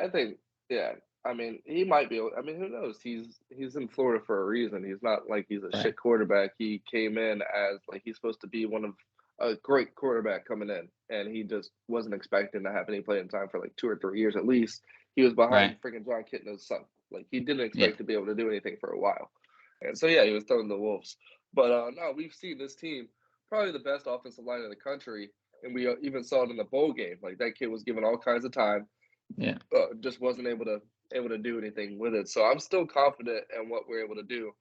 I think, yeah. I mean, he might be able. I mean, who knows? He's in Florida for a reason. He's not like he's a Right. shit quarterback. He came in as like he's supposed to be one of a great quarterback coming in, and he just wasn't expecting to have any playing time for like 2 or 3 years at least. He was behind Right. freaking John Kitna's son. Like he didn't Yeah. expect to be able to do anything for a while, and so yeah, he was throwing the wolves. But no, we've seen this team probably the best offensive line in the country, and we even saw it in the bowl game. Like that kid was given all kinds of time, Yeah. just wasn't able to do anything with it. So I'm still confident in what we're able to do.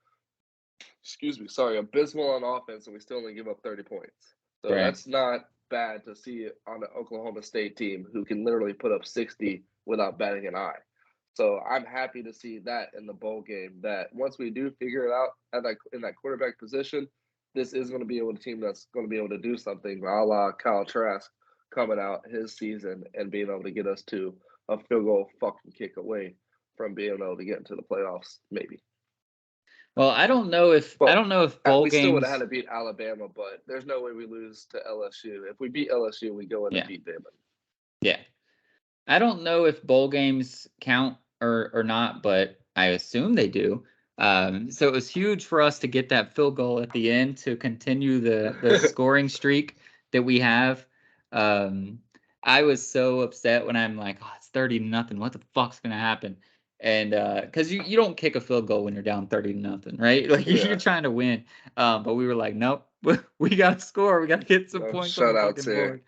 Excuse me, sorry, abysmal on offense, and we still only give up 30 points. So Right. that's not bad to see on an Oklahoma State team who can literally put up 60 without batting an eye. So I'm happy to see that in the bowl game. That once we do figure it out at in that quarterback position, this is going to be able to team that's going to be able to do something, a la Kyle Trask coming out his season and being able to get us to a field goal fucking kick away from being able to get into the playoffs, maybe. Well, I don't know if But bowl we still would have had games. to beat Alabama, but there's no way we lose to LSU. If we beat LSU, we go in and Yeah. beat Bama. Yeah. I don't know if bowl games count or not, but I assume they do. So it was huge for us to get that field goal at the end to continue the scoring streak that we have. Um, I was so upset when I'm like, oh, it's 30-0. What the fuck's gonna happen? And because you don't kick a field goal when you're down 30-0, right? Like you're Yeah, trying to win. But we were like, nope, we gotta score. We gotta get some no points on the shutouts fucking here. board.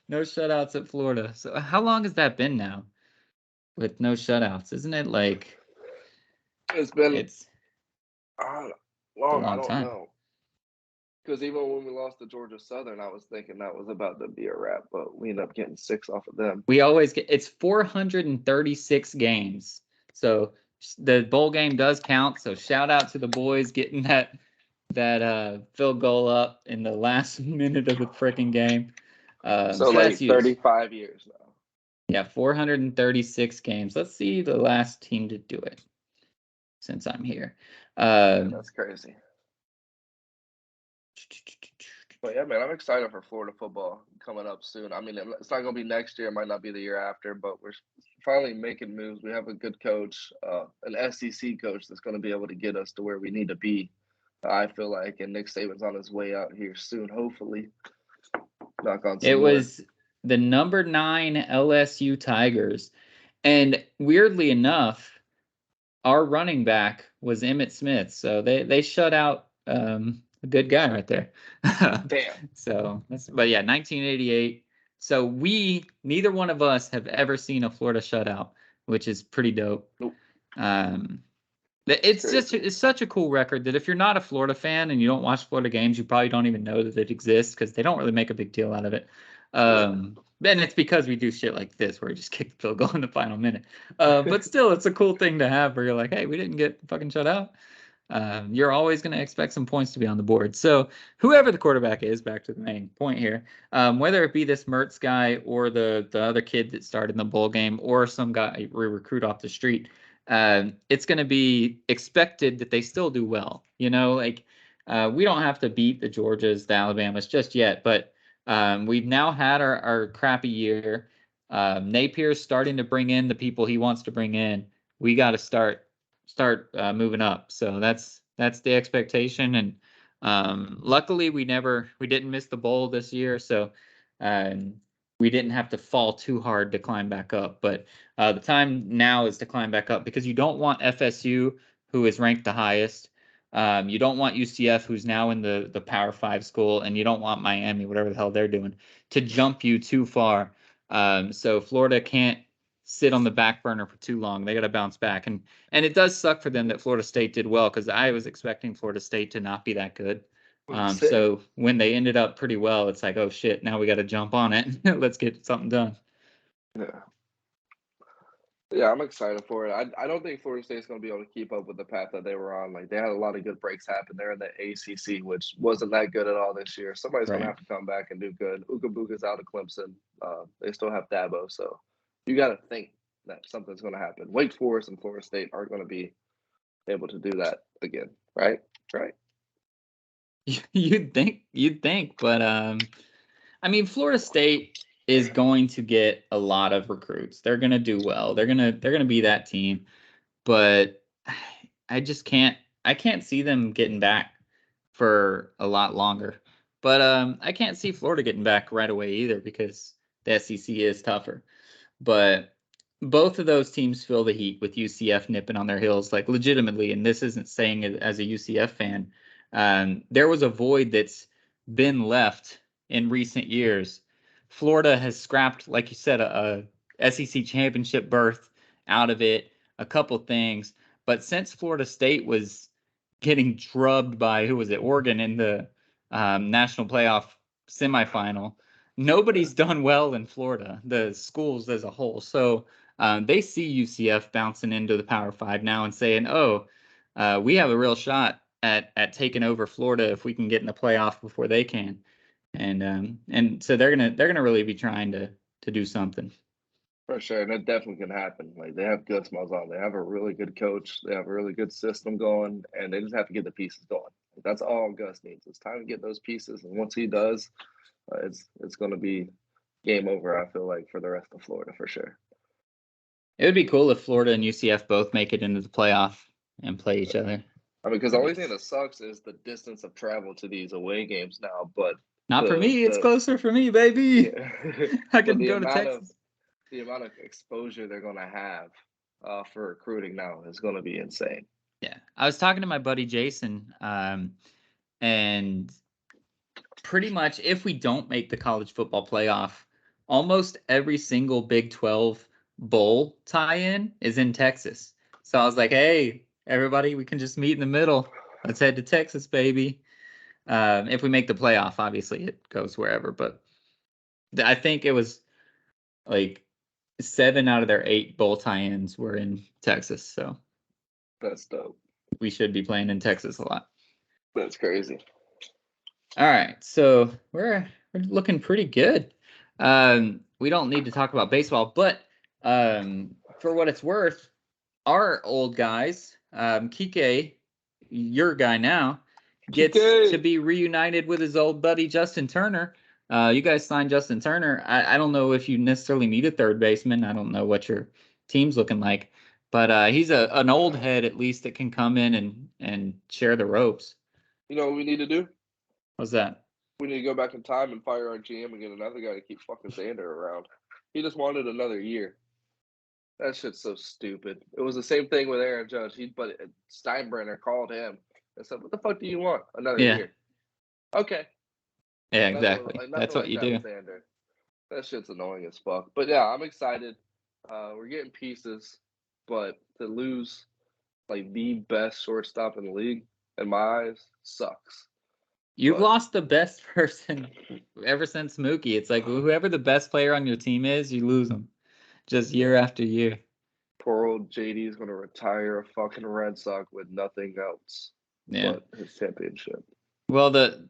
No shutouts at Florida. So how long has that been now with no shutouts? Isn't it like It's been it's a long. I long don't time? know. Because even when we lost to Georgia Southern, I was thinking that was about to be a wrap, but we ended up getting 6 off of them. We always get it's 436 games. So the bowl game does count. So shout out to the boys getting that field goal up in the last minute of the freaking game. So So that's like huge. 35 years now. Yeah, 436 games. Let's see the last team to do it since I'm here. Yeah, that's crazy. But yeah, man, I'm excited for Florida football coming up soon. I mean, it's not going to be next year. It might not be the year after, but we're finally making moves. We have a good coach, an SEC coach that's going to be able to get us to where we need to be. I feel like, and Nick Saban's on his way out here soon, hopefully. Knock on It some wood. was the number 9 LSU Tigers. And weirdly enough, our running back was Emmitt Smith. So they shut out a good guy right there. Damn. So but yeah, 1988. So neither one of us have ever seen a Florida shutout, which is pretty dope. Nope. It's such a cool record that if you're not a Florida fan and you don't watch Florida games, you probably don't even know that it exists because they don't really make a big deal out of it. And it's because we do shit like this where we just kick the field goal in the final minute. But still, it's a cool thing to have where you're like, hey, we didn't get fucking shut out. You're always going to expect some points to be on the board. So whoever the quarterback is, back to the main point here, whether it be this Mertz guy or the other kid that started in the bowl game or some guy we recruit off the street, it's going to be expected that they still do well. You know, like we don't have to beat the Georgias, the Alabamas just yet, but we've now had our crappy year. Napier's starting to bring in the people he wants to bring in. We got to start moving up. So that's the expectation. And luckily, we didn't miss the bowl this year, so we didn't have to fall too hard to climb back up. But the time now is to climb back up because you don't want FSU, who is ranked the highest. You don't want UCF, who's now in the Power 5 school, and you don't want Miami, whatever the hell they're doing, to jump you too far. So Florida can't sit on the back burner for too long. They got to bounce back. And it does suck for them that Florida State did well because I was expecting Florida State to not be that good. So when they ended up pretty well, it's like, oh shit, now we got to jump on it. Let's get something done. Yeah. Yeah, I'm excited for it. I don't think Florida State's going to be able to keep up with the path that they were on. Like they had a lot of good breaks happen there in the ACC, which wasn't that good at all this year. Somebody's going to Right. have to come back and do good. Ukabuka's out of Clemson. They still have Dabo, so you got to think that something's going to happen. Wake Forest and Florida State aren't going to be able to do that again, right? Right. You'd think, but I mean, Florida State is going to get a lot of recruits. They're going to do well. They're going to be that team. but I just can't. I can't see them getting back for a lot longer. But I can't see Florida getting back right away either because the SEC is tougher. But both of those teams feel the heat with UCF nipping on their heels, like legitimately. And this isn't saying it as a UCF fan. There was a void that's been left in recent years. Florida has scrapped, like you said, a SEC championship berth out of it, a couple things. But since Florida State was getting drubbed by, who was it, Oregon in the national playoff semifinal, nobody's done well in Florida, the schools as a whole. So they see UCF bouncing into the Power Five now and saying, "Oh, we have a real shot at taking over Florida if we can get in the playoff before they can." And so they're gonna really be trying to do something. For sure, and it definitely can happen. Like they have good smells on. They have a really good coach. They have a really good system going, and they just have to get the pieces going. That's all Gus needs. It's time to get those pieces, and once he does, it's going to be game over. I feel like for the rest of Florida for sure. It would be cool if Florida and UCF both make it into the playoff and play each other. I mean, because the only thing that sucks is the distance of travel to these away games now. But not for me. It's closer for me, baby. Yeah. I can go to Texas. The amount of exposure they're going to have for recruiting now is going to be insane. Yeah, I was talking to my buddy Jason, and pretty much if we don't make the college football playoff, almost every single Big 12 bowl tie-in is in Texas. So I was like, hey, everybody, we can just meet in the middle. Let's head to Texas, baby. If we make the playoff, obviously it goes wherever. But I think it was like 7 out of their 8 bowl tie-ins were in Texas. So that's dope. We should be playing in Texas a lot. That's crazy. All right, so we're looking pretty good. We don't need to talk about baseball, but for what it's worth, our old guys, Kike, your guy now, gets to be reunited with his old buddy Justin Turner. You guys signed Justin Turner. I don't know if you necessarily need a third baseman. I don't know what your team's looking like, but he's an old head at least that can come in and share the ropes. You know what we need to do? What's that? We need to go back in time and fire our GM and get another guy to keep fucking Xander around. He just wanted another year. That shit's so stupid. It was the same thing with Aaron Judge. But Steinbrenner called him and said, "What the fuck do you want? Another year?" Okay. Yeah, exactly. That's what you do. Xander. That shit's annoying as fuck. But yeah, I'm excited. We're getting pieces, but to lose like the best shortstop in the league, in my eyes, sucks. You've lost the best person ever since Mookie. It's like whoever the best player on your team is, you lose them just year after year. Poor old JD is going to retire a fucking Red Sox with nothing else but his championship. Well, the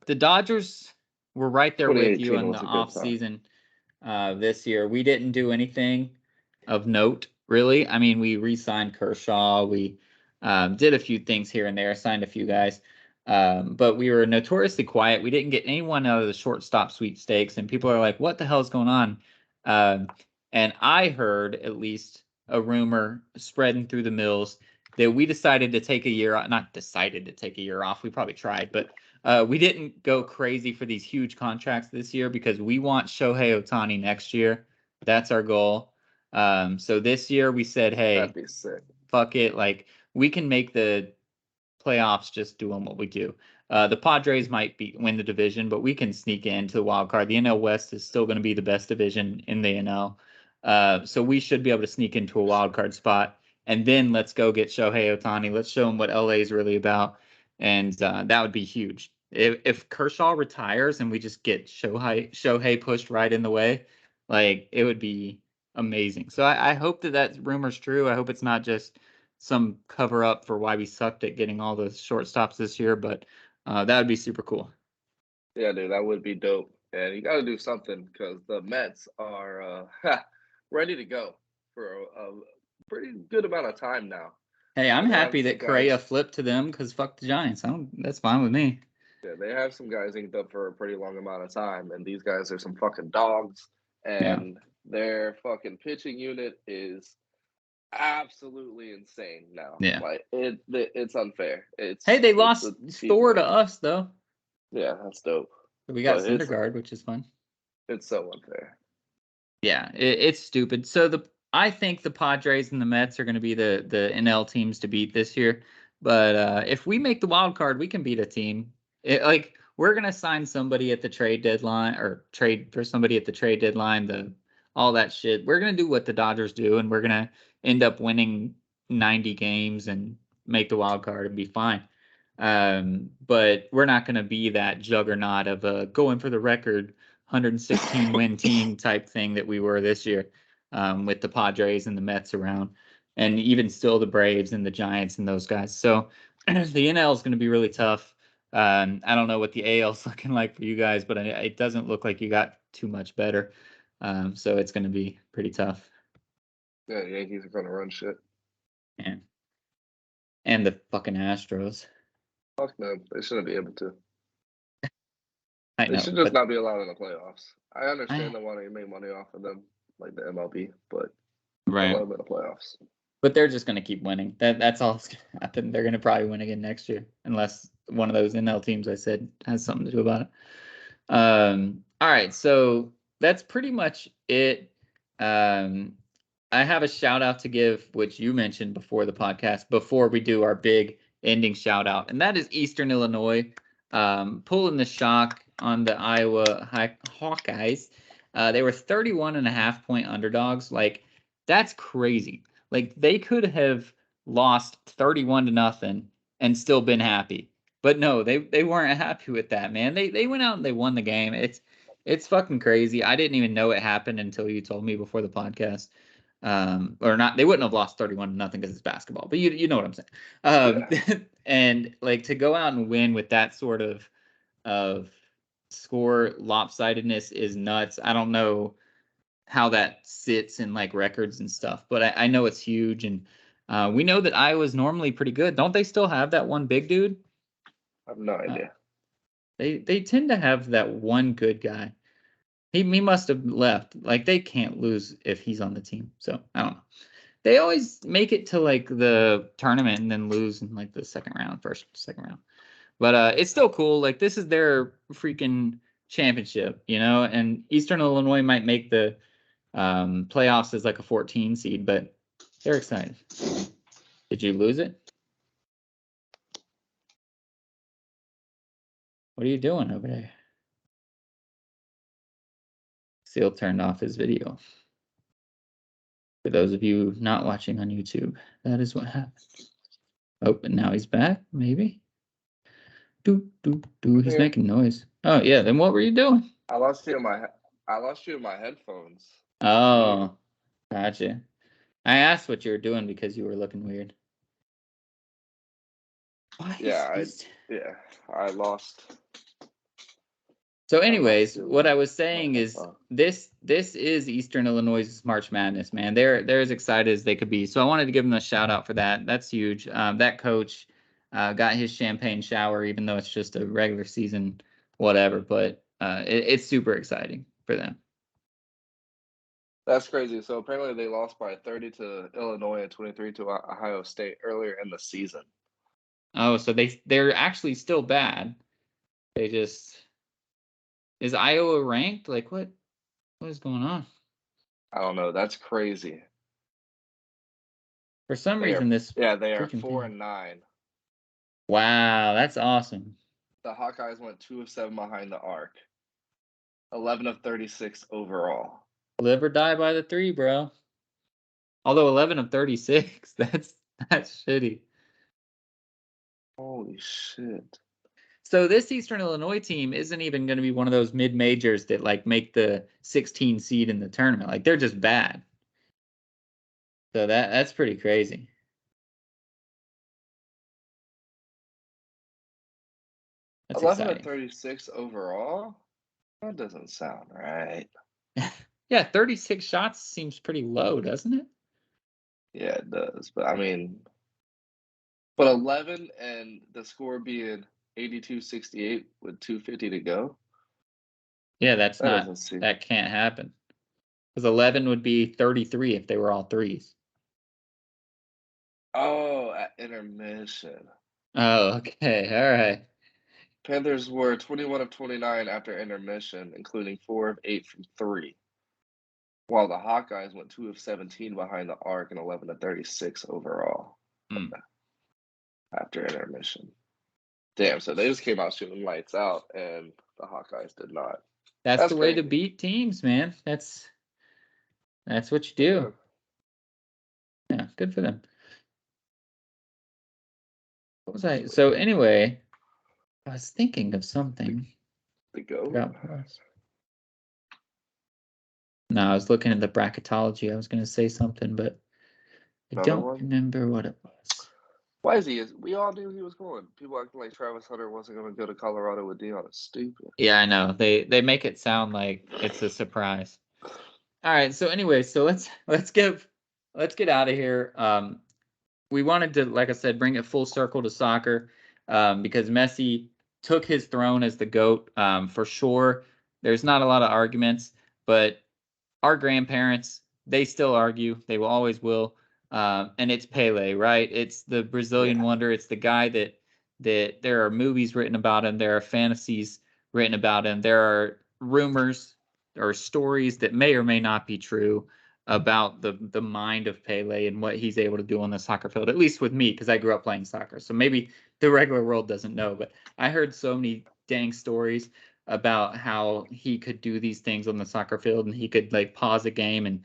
Dodgers were right there with you in the offseason this year. We didn't do anything of note, really. I mean, we re-signed Kershaw. We did a few things here and there, signed a few guys. But we were notoriously quiet. We didn't get anyone out of the shortstop sweepstakes, and people are like, "What the hell is going on?" And I heard at least a rumor spreading through the mills that we decided to take a year. Not decided to take a year off. We probably tried, but we didn't go crazy for these huge contracts this year because we want Shohei Ohtani next year. That's our goal. So this year we said, "Hey, that'd be sick. Fuck it! Like we can make the playoffs just doing what we do. The Padres might win the division, but we can sneak into the wild card. The NL West is still going to be the best division in the NL. So we should be able to sneak into a wild card spot. And then let's go get Shohei Ohtani. Let's show him what LA is really about. And that would be huge. If Kershaw retires and we just get Shohei pushed right in the way, like it would be amazing. So I hope that rumor's true. I hope it's not just some cover up for why we sucked at getting all the shortstops this year, but that would be super cool. Yeah, dude, that would be dope. And you got to do something because the Mets are ready to go for a pretty good amount of time now. Hey, I'm happy that Correa flipped to them because fuck the Giants. That's fine with me. Yeah, they have some guys inked up for a pretty long amount of time, and these guys are some fucking dogs. And their fucking pitching unit is absolutely insane now. Yeah. Like it's unfair. Hey, they It's lost a team Thor to game. us though. Yeah, that's dope. We got But Syndergaard, which is fun. it's so unfair. Yeah, it's stupid. So I think the Padres and the Mets are going to be the NL teams to beat this year. But if we make the wild card, we can beat a team. Like we're going to sign somebody at the trade deadline or trade for somebody at the trade deadline. All that shit. We're going to do what the Dodgers do, and we're going to end up winning 90 games and make the wild card and be fine. But we're not going to be that juggernaut of going for the record 116 win team type thing that we were this year, with the Padres and the Mets around, and even still the Braves and the Giants and those guys. So the NL is going to be really tough. I don't know what the AL is looking like for you guys, but it doesn't look like you got too much better. So it's going to be pretty tough. Yeah, the Yankees are gonna run shit. And the fucking Astros. Fuck them. They shouldn't be able to. I They know, should just but not be allowed in the playoffs. I I understand they want to make money off of them, like the MLB, but don't right. let them in the playoffs. But they're just going to keep winning. That's all that's going to happen. They're going to probably win again next year, unless one of those NL teams I said has something to do about it. All right, so that's pretty much it. Um, I have a shout out to give, which you mentioned before the podcast, before we do our big ending shout out, and that is Eastern Illinois, pulling the shock on the Iowa Hawkeyes. They were 31.5 point underdogs. Like, that's crazy. Like, they could have lost 31-0 and still been happy. But no, they weren't happy with that, man. They went out and they won the game. It's fucking crazy. I didn't even know it happened until you told me before the podcast. Or not, they wouldn't have lost 31-0 because it's basketball, but you know what I'm saying. Yeah. And like to go out and win with that sort of score lopsidedness is nuts. I don't know how that sits in like records and stuff, but I know it's huge. And we know that Iowa's normally pretty good. Don't they still have that one big dude? I have no Uh, idea. they tend to have that one good guy. He must have left. Like they can't lose if he's on the team. So I don't know. They always make it to like the tournament and then lose in like the second round. But it's still cool. Like this is their freaking championship, you know. And Eastern Illinois might make the playoffs as like a 14 seed, but they're excited. Did you lose it? What are you doing over there? Seal turned off his video. For those of you not watching on YouTube, that is what happened. Oh, and now he's back, maybe. Do do do. He's Here. making noise. Oh yeah. Then what were you doing? I lost you in my headphones. It's weird. Oh, gotcha. I asked what you were doing because you were looking weird. Why is Yeah, this? I lost. So, I lost anyways, you what I was my saying is headphone. this is Eastern Illinois' March Madness, man. They're as excited as they could be. So I wanted to give them a shout out for that. That's huge. That coach got his champagne shower, even though it's just a regular season, whatever. But it's super exciting for them. That's crazy. So apparently they lost by 30 to Illinois and 23 to Ohio State earlier in the season. Oh, so they're actually still bad. They just is Iowa ranked? Like what is going on? I don't know. That's crazy. For some They are reason, this they are freaking four thing. and nine. Wow, that's awesome. The Hawkeyes went 2 of 7 behind the arc. 11 of 36 overall. Live or die by the three, bro. Although 11 of 36, that's shitty. Holy shit. So this Eastern Illinois team isn't even going to be one of those mid majors that like make the 16 seed in the tournament. Like they're just bad. So that's pretty crazy. That's 11 of exciting. 36 overall? That doesn't sound right. Yeah, 36 shots seems pretty low, doesn't it? Yeah, it does. But I mean, but 11 and the score being 82-68 with 2:50 to go. Yeah, That doesn't seem. that can't happen. Because 11 would be 33 if they were all threes. Oh, at intermission. Oh, okay. All right. Panthers were 21 of 29 after intermission, including 4 of 8 from 3, while the Hawkeyes went 2 of 17 behind the arc and 11 of 36 overall Hmm. after intermission. Damn, so they just came out shooting lights out, and the Hawkeyes did not. That's That's the way to crazy. beat teams, man. That's what you Yeah. do. Yeah, good for them. What was I? So anyway, I was thinking of something. The GOAT? Forgot what it was. No, I was looking at the bracketology. I was going to say something, but I Another don't one? remember what it was. Why is he? We all knew he was going. People acting like Travis Hunter wasn't going to go to Colorado with Dion is stupid. Yeah, I know. They make it sound like it's a surprise. All right. So anyway, so let's get out of here. We wanted to, like I said, bring it full circle to soccer, because Messi took his throne as the GOAT, for sure. There's not a lot of arguments, but our grandparents, they still argue. They will always will. And it's Pele, right? It's the Brazilian Yeah. wonder. It's the guy that there are movies written about him. There are fantasies written about him. There are rumors or stories that may or may not be true about the mind of Pele and what he's able to do on the soccer field. At least with me, because I grew up playing soccer. So maybe the regular world doesn't know, but I heard so many dang stories about how he could do these things on the soccer field, and he could like pause a game and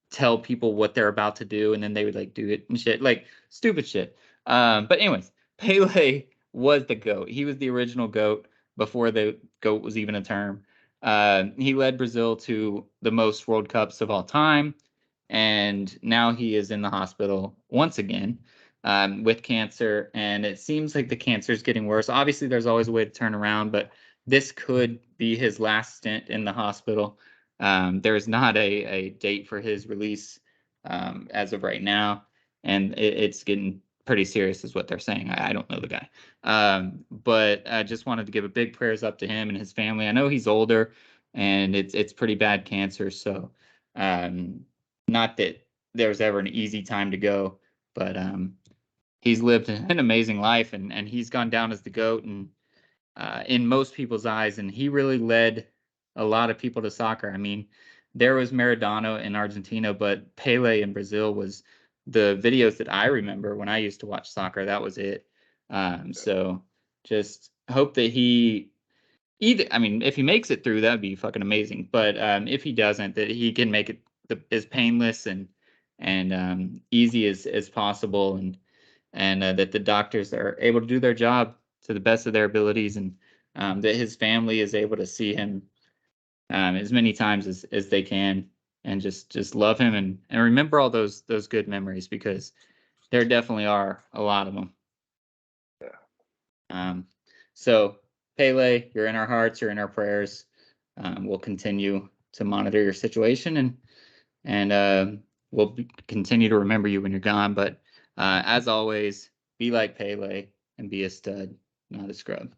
tell people what they're about to do, and then they would like do it and shit, like stupid shit. But anyways, Pele was the GOAT. He was the original GOAT before the GOAT was even a term. He led Brazil to the most World Cups of all time, and now he is in the hospital once again, with cancer, and it seems like the cancer is getting worse. Obviously, there's always a way to turn around, but this could be his last stint in the hospital. There's not a date for his release, as of right now, and it's getting pretty serious, is what they're saying. I don't know the guy, but I just wanted to give a big prayers up to him and his family. I know he's older, and it's pretty bad cancer, so not that there's ever an easy time to go, but he's lived an amazing life, and he's gone down as the GOAT, and in most people's eyes, and he really led a lot of people to soccer. I mean, there was Maradona in Argentina, but Pele in Brazil was the videos that I remember when I used to watch soccer. That was it. So just hope that he either, I mean, if he makes it through, that'd be fucking amazing. But if he doesn't, that he can make it as painless and easy as possible, and that the doctors are able to do their job to the best of their abilities, and that his family is able to see him as many times as they can, and just love him, and remember all those good memories, because there definitely are a lot of them. Yeah. So Pele, you're in our hearts, you're in our prayers. We'll continue to monitor your situation, and we'll continue to remember you when you're gone. But as always, be like Pele and be a stud, not a scrub.